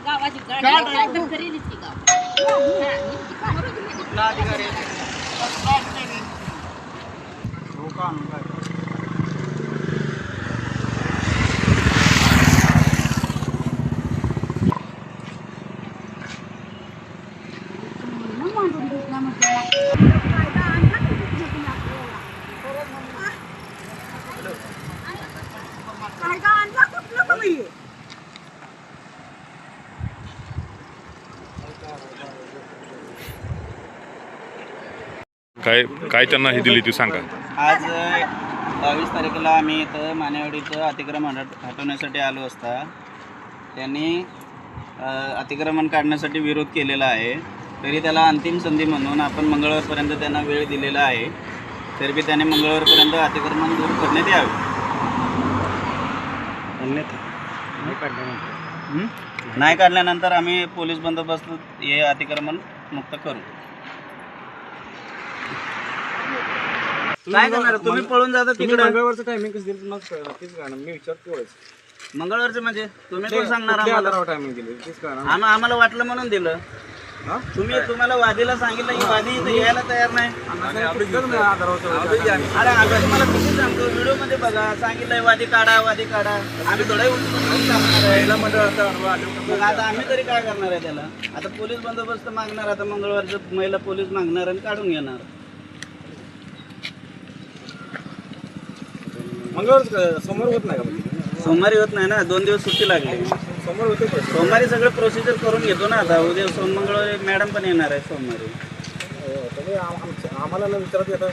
गावाची गाडी करेल की काय त्यांना हे दिली ती सांगा. आज 22 तारखेला आम्ही इथं मानेवाडीचं अतिक्रमण हटवण्यासाठी आलो असता त्यांनी अतिक्रमण काढण्यासाठी विरोध केलेला आहे. तरी त्याला अंतिम संधी म्हणून आपण मंगळवारपर्यंत त्यांना वेळ दिलेला आहे. तरी बी त्याने मंगळवारपर्यंत अतिक्रमण दूर करण्यात यावे. नाही काढल्यानंतर आम्ही पोलीस बंदोबस्त हे अतिक्रमण मुक्त करू. काय करणार तुम्ही पळून जाता तिकडे. मंगळवारचं टायमिंग कसं दिलं मग तेच गाणं मी विचारतो. मंगळवारचं म्हणजे तुम्ही कोण सांगणार आम्हाला टायमिंग दिलं तेच गाणं आम्हाला वाटलं म्हणून दिलं. तुम्हाला वादीला सांगितलं की वादी इथं यायला तयार नाही. अरे आता तुम्हाला किती सांगतो व्हिडिओ मध्ये बघा सांगितलंय वादी काढा वादी काढा. आम्ही थोडा मग आता आम्ही तरी काय करणार आहे त्याला. आता पोलीस बंदोबस्त मागणार. आता मंगळवारचं महिला पोलीस मागणार आणि काढून घेणार. मंगळवार सोमवार होत नाही का. सोमवारी होत नाही ना 2 दिवस सुट्टी लागली. सोमवार होते सोमवारी सगळं प्रोसिजर करून घेतो ना. आता उद्या मंगळवारी मॅडम पण येणार आहे सोमवारी. आम्हाला न विचारत येतात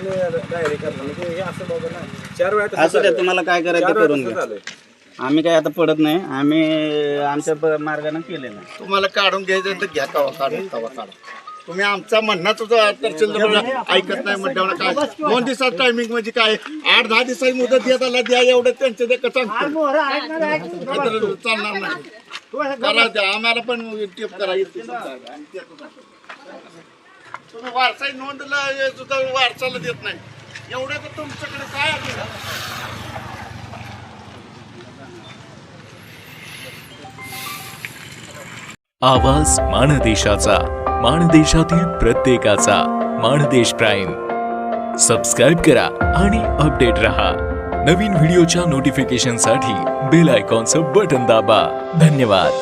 डायरी करणार म्हणजे हे असं बघा ना 4 वेळा असं द्या तुम्हाला काय करायचं ते करून घ्या. आम्ही काय आता पडत नाही. आम्ही आमच्या मार्गाने केलेलं आहे. तुम्हाला काढून घ्यायचं तर घ्या तवा काढा. तुम्ही आमचा म्हणणं तुझं ऐकत नाही म्हटल्यावर काय 2 दिवसात टायमिंग म्हणजे काय 8-10 दिवसाची मुदत देत आला द्या. एवढं त्यांचं ते कसं चालणार नाही. करा द्या आम्हाला पण टिप करायची. तुम्ही वारसाई नोंदला सुद्धा वारसाला देत नाही. एवढं तर तुमच्याकडे काय आहे. आवाज माणदेशाचा, माणदेशातील प्रत्येकाचा. माणदेश प्राईम सबस्क्राईब करा आणि अपडेट रहा. नवीन व्हिडिओच्या नोटिफिकेशनसाठी बेल आयकॉनचं बटन दाबा. धन्यवाद.